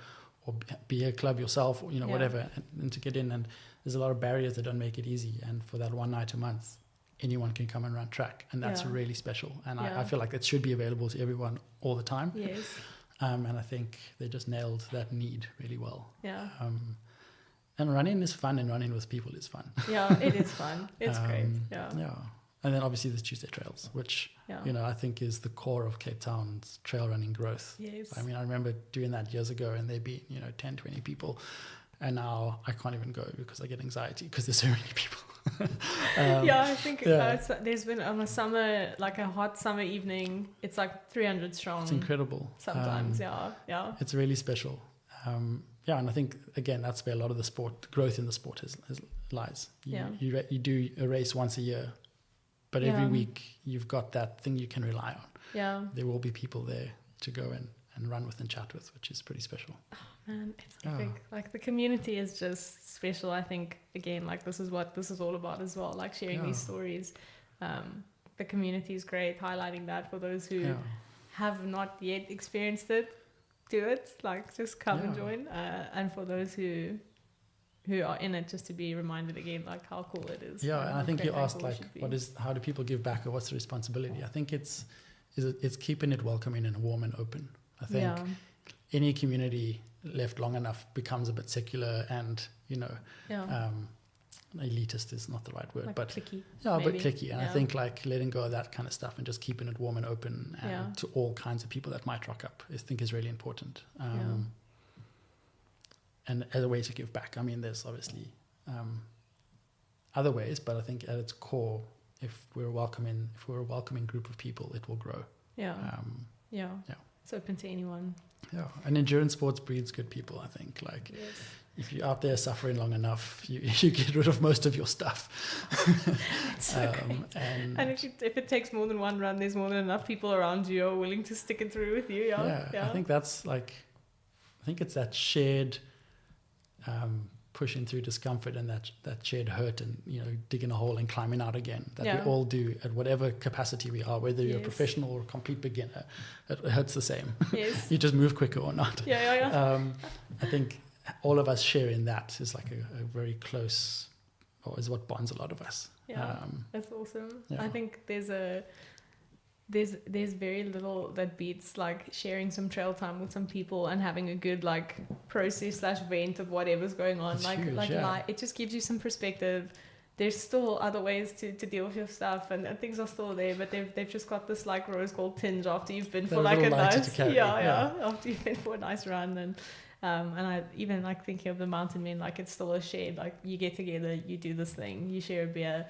or be a club yourself, or whatever, and to get in. And there's a lot of barriers that don't make it easy. And for that one night a month, anyone can come and run track, and that's really special. And I feel like it should be available to everyone all the time. Yes. And I think they just nailed that need really well. And running is fun, and running with people is fun. Yeah, it is fun. It's great. Yeah. Yeah. And then obviously there's Tuesday Trails, which, I think is the core of Cape Town's trail running growth. Yes. I mean, I remember doing that years ago, and there'd be, 10, 20 people. And now I can't even go because I get anxiety because there's so many people. I think there's been on a summer, like a hot summer evening, it's like 300 strong. It's incredible. Sometimes, It's really special. And I think, again, that's where a lot of the growth in the sport lies. You do a race once a year, but every week you've got that thing you can rely on. Yeah. There will be people there to go and run with and chat with, which is pretty special. Oh, man, it's epic. Like the community is just special. I think, again, like this is what this is all about as well, like sharing these stories. The community is great, highlighting that for those who have not yet experienced it. Do it, like just come and join, and for those who are in it, just to be reminded again like how cool it is. And I think you asked like how do people give back, or what's the responsibility? I think it's keeping it welcoming and warm and open. I think any community left long enough becomes a bit secular and elitist is not the right word, like but cliquey, a bit cliquey. And I think like letting go of that kind of stuff and just keeping it warm and open and to all kinds of people that might rock up, I think is really important. And as a way to give back, I mean, there's obviously other ways, but I think at its core, if we're a welcoming group of people, it will grow. It's open to anyone. And endurance sports breeds good people, I think. Like if you're out there suffering long enough, you get rid of most of your stuff. And if it takes more than one run, there's more than enough people around you who are willing to stick it through with you. I think that's like, I think it's that shared pushing through discomfort and that shared hurt and digging a hole and climbing out again that we all do at whatever capacity we are, whether you're a professional or a complete beginner. It hurts the same. You just move quicker or not. I think all of us sharing that is like a very close, or is what bonds a lot of us. That's awesome. I think there's very little that beats like sharing some trail time with some people and having a good like process / vent of whatever's going on. It's huge, it just gives you some perspective. There's still other ways to deal with your stuff and things are still there, but they've just got this like rose gold tinge after you've been for like a nice after you've been for a nice run. And I even like thinking of the mountain men, like it's still a shared, like you get together, you do this thing, you share a beer.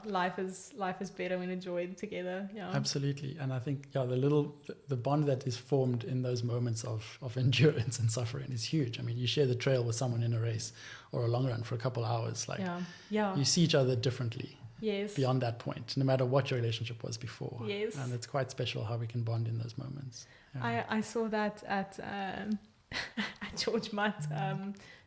Life is better when enjoyed together. Absolutely. And I think the bond that is formed in those moments of endurance and suffering is huge. I mean, you share the trail with someone in a race or a long run for a couple hours, like you see each other differently. Beyond that point, no matter what your relationship was before. And it's quite special how we can bond in those moments. I saw that at George Mutt.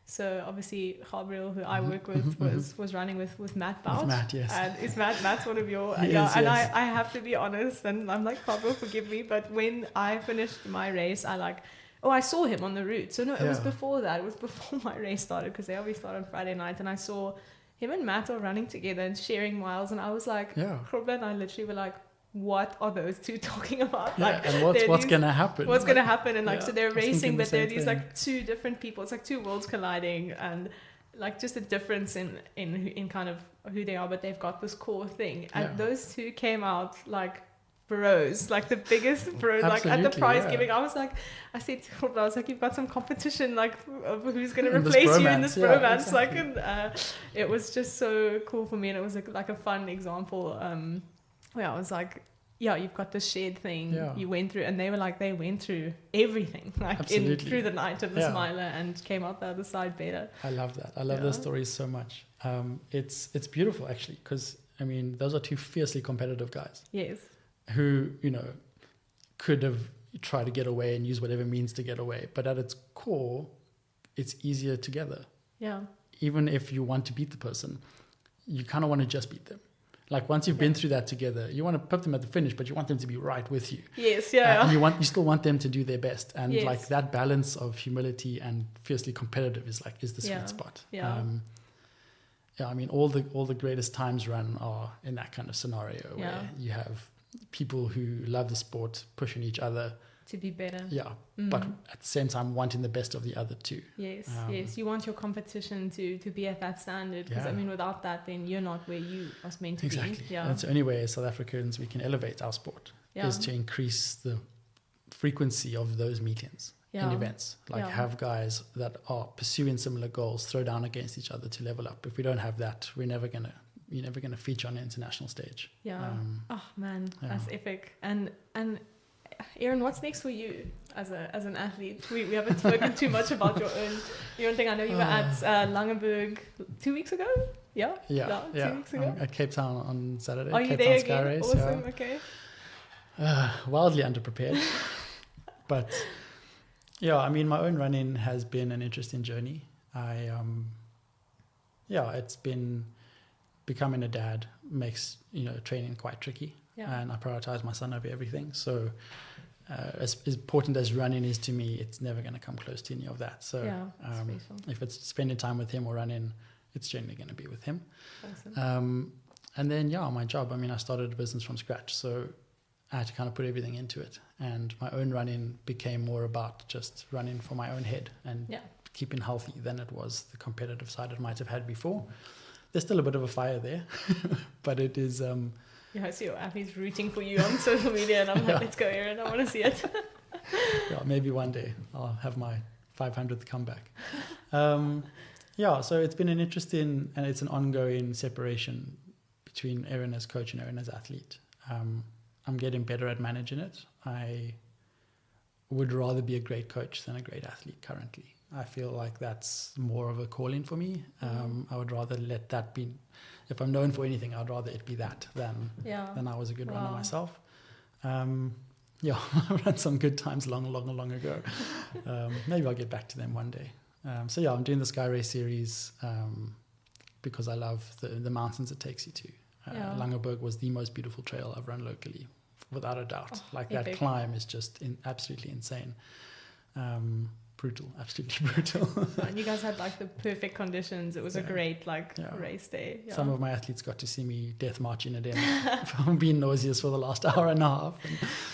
So obviously Gabriel, who I work with, was running with Matt Bout. With Matt, yes. And Matt's one of your and I have to be honest, and I'm like, Gabriel, forgive me, but when I finished my race, I saw him on the route. So no, it was before that. It was before my race started, because they always start on Friday night, and I saw him and Matt are running together and sharing miles, and I was like, Gabriel and I literally were like, what are those two talking about? And what's going to happen? What's going to happen? And so they're racing, but they're these like two different people. It's like two worlds colliding, and like just a difference in kind of who they are, but they've got this core thing. And those two came out like bros, like the biggest bros, like at the prize giving. I said to Rob, I was like, you've got some competition, like of who's going to replace you in this bromance. Exactly. It was just so cool for me, and it was like a fun example. Where I was like, you've got this shared thing you went through, and they were like, they went through everything, like through the night of the Smiler, and came out the other side better. I love that. I love those stories so much. It's beautiful actually, because I mean, those are two fiercely competitive guys. Yes. Who could have tried to get away and use whatever means to get away, but at its core, it's easier together. Yeah. Even if you want to beat the person, you kind of want to just beat them. Like once you've been through that together, you want to put them at the finish, but you want them to be right with you. Yes, and you still want them to do their best, and like that balance of humility and fiercely competitive is the sweet spot. Yeah. I mean, all the greatest times run are in that kind of scenario where you have people who love the sport pushing each other To be better. Yeah, but at the same time wanting the best of the other two. Yes, yes. You want your competition to be at that standard, because I mean, without that, then you're not where you are meant to be. Exactly. Yeah. And it's the only way as South Africans we can elevate our sport is to increase the frequency of those meetings and events. Like have guys that are pursuing similar goals throw down against each other to level up. If we don't have that, you're never gonna feature on an international stage. Yeah. Oh man, that's epic. And Erin, what's next for you as an athlete? We haven't spoken too much about your own thing. I know you were at Langeberg 2 weeks ago. Yeah. 2 weeks ago. I'm at Cape Town on Saturday. Are you Cape there Town Sky again? Race, Awesome. Okay. Wildly underprepared, but I mean, my own running has been an interesting journey. It's been becoming a dad makes training quite tricky. And I prioritize my son over everything. So as important as running is to me, it's never going to come close to any of that. So if it's spending time with him or running, it's generally going to be with him. Awesome. And then, my job, I mean, I started a business from scratch. So I had to kind of put everything into it. And my own running became more about just running for my own head and keeping healthy than it was the competitive side it might have had before. There's still a bit of a fire there, but it is... I see your athletes rooting for you on social media, and I'm like, let's go, Erin, I want to see it. Maybe one day I'll have my 500th comeback. So it's been an interesting, and it's an ongoing separation between Erin as coach and Erin as athlete. I'm getting better at managing it. I would rather be a great coach than a great athlete currently. I feel like that's more of a calling for me. I would rather let that be. If I'm known for anything, I'd rather it be that than I was a good runner myself. I ran some good times long ago. Maybe I'll get back to them one day. I'm doing the Sky Race series because I love the mountains it takes you to. Langeberg was the most beautiful trail I've run locally, without a doubt. Epic. That climb is just absolutely insane. Absolutely brutal. And you guys had the perfect conditions. It was a great race day. Some of my athletes got to see me death marching it in from being nauseous for the last hour and a half.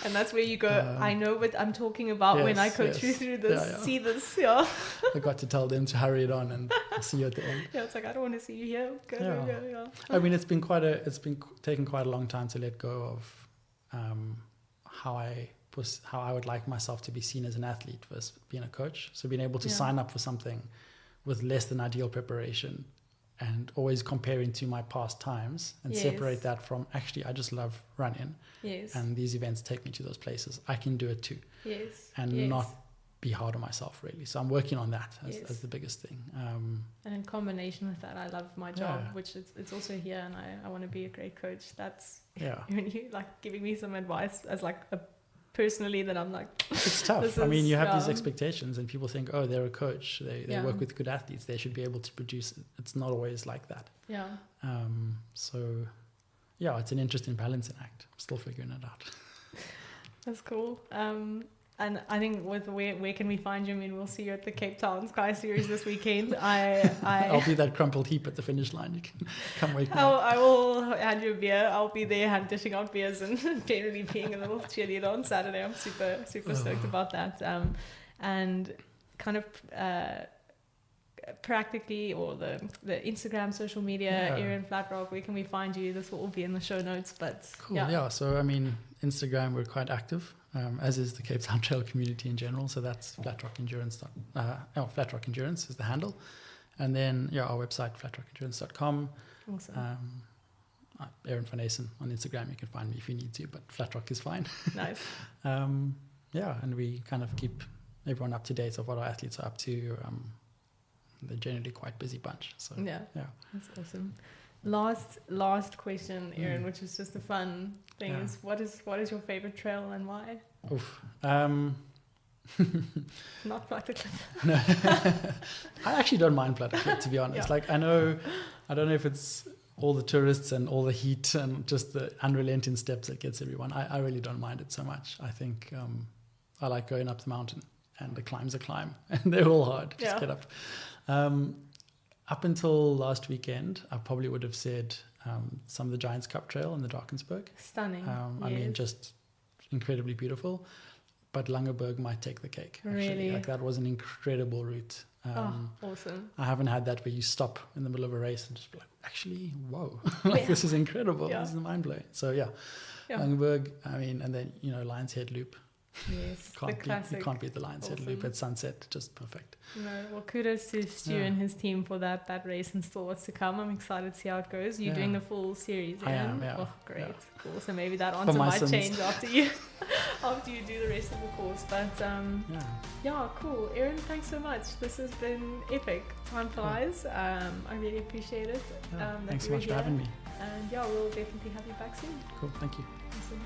And that's where you go, I know what I'm talking about when I coach you through this, see this. I got to tell them to hurry it on and see you at the end. It's like, I don't want to see you here. Go. I mean, it's been taken quite a long time to let go of how I would like myself to be seen as an athlete versus being a coach. So being able to sign up for something with less than ideal preparation and always comparing to my past times and separate that from actually I just love running. Yes. And these events take me to those places. I can do it too. Yes. And not be hard on myself really. So I'm working on that as the biggest thing. And in combination with that, I love my job, which it's also here, and I want to be a great coach. That's when you giving me some advice as personally, that I'm like, it's tough. I mean, you have these expectations and people think, oh, they're a coach, they work with good athletes, they should be able to produce. It's not always like that. It's an interesting balancing act. I'm still figuring it out. That's cool. And I think with where can we find you? I mean, we'll see you at the Cape Town Sky Series this weekend. I'll be that crumpled heap at the finish line. You can come wake me up. I will hand you a beer. I'll be there dishing out beers and generally being a little cheerleader on Saturday. I'm super stoked about that. And kind of practically, or the Instagram, social media, Erin Flatrock, where can we find you? This will all be in the show notes. But cool. So I mean, Instagram, we're quite active. As is the Cape Town Trail community in general. So that's Flatrock Endurance. Flatrock Endurance is the handle. And then, our website, flatrockendurance.com. Awesome. Erin van Eyssen on Instagram. You can find me if you need to, but Flatrock is fine. Nice. And we kind of keep everyone up to date of what our athletes are up to. They're generally quite busy bunch. So that's awesome. Last question, Erin, which is just a fun thing, is what is your favorite trail and why? Oof. Not Platteklip. No. I actually don't mind Platteklip, to be honest. I don't know if it's all the tourists and all the heat and just the unrelenting steps that gets everyone. I really don't mind it so much. I think I like going up the mountain, and the climb's a climb, and they're all hard. Just get up. Up until last weekend, I probably would have said some of the Giants Cup Trail in the Drakensberg. Stunning. I mean, just incredibly beautiful. but Langeberg might take the cake. Actually. Really? Like that was an incredible route. Awesome. I haven't had that where you stop in the middle of a race and just be like, actually, whoa, like this is incredible. This is mind blowing. So yeah, Langeberg, I mean, and then, Lion's Head Loop. Yes, the classic. You can't beat the Lion's Head Loop at sunset, just perfect. No, well, kudos to Stu and his team for that race and still what's to come. I'm excited to see how it goes. You're doing the full series, I am, yeah. Oh, great. Cool. So maybe that answer might change after you do the rest of the course. But cool. Erin, thanks so much. This has been epic. Time flies. I really appreciate it. Thanks so much for having me. And we'll definitely have you back soon. Cool, thank you. Awesome.